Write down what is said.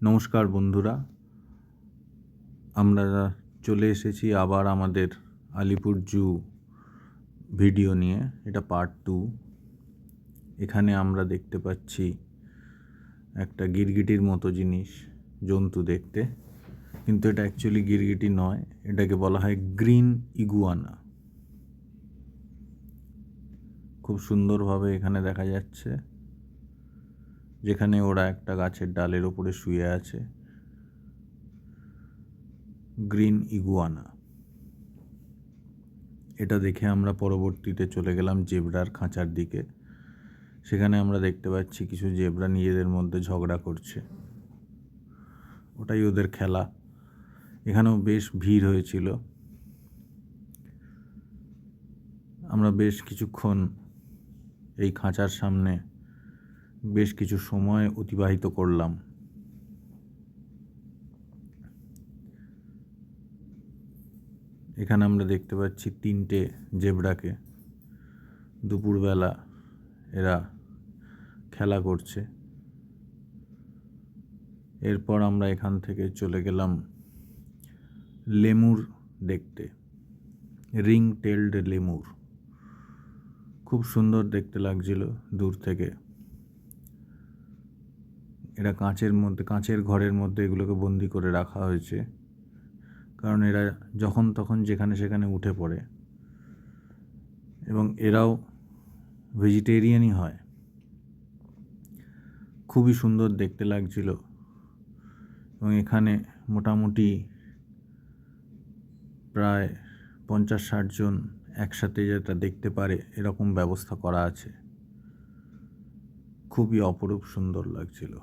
নমস্কার বন্ধুরা, আমরা চলে এসেছি আবার আমাদের আলিপুর জু ভিডিও নিয়ে। এটা পার্ট 2। এখানে আমরা দেখতে পাচ্ছি একটা গিরগিটির মতো জন্তু দেখতে, কিন্তু এটা অ্যাকচুয়ালি গিরগিটি নয়, এটাকে বলা হয় গ্রিন ইগুয়ানা। খুব সুন্দরভাবে এখানে দেখা যাচ্ছে, যেখানে ওরা একটা গাছের ডালের ওপরে শুয়ে আছে। গ্রিন ইগুয়ানা, এটা দেখে আমরা পরবর্তীতে চলে গেলাম জেব্রার খাঁচার দিকে। সেখানে আমরা দেখতে পাচ্ছি কিছু জেব্রা নিজেদের মধ্যে ঝগড়া করছে, ওটাই ওদের খেলা। এখানেও বেশ ভিড় হয়েছিল, আমরা বেশ কিছুক্ষণ এই খাঁচার সামনে বেশ কিছু সময় অতিবাহিত করলাম। এখানে আমরা দেখতে পাচ্ছি 3টে জেব্রাকে। দুপুরবেলা এরা খেলা করছে। এরপর আমরা এখান থেকে চলে গেলাম লেমুর দেখতে, রিং টেলড লেমুর। খুব সুন্দর দেখতে লাগছিল দূর থেকে। এরা কাঁচের ঘরের মধ্যে এগুলোকে বন্দি করে রাখা হয়েছে, কারণ এরা যখন তখন যেখানে সেখানে উঠে পড়ে, এবং এরাও ভেজিটেরিয়ানই হয়। খুবই সুন্দর দেখতে লাগছিল, এবং এখানে মোটামুটি প্রায় 50-60 জন একসাথে যেটা দেখতে পারে এরকম ব্যবস্থা করা আছে। খুবই অপরূপ সুন্দর লাগছিল।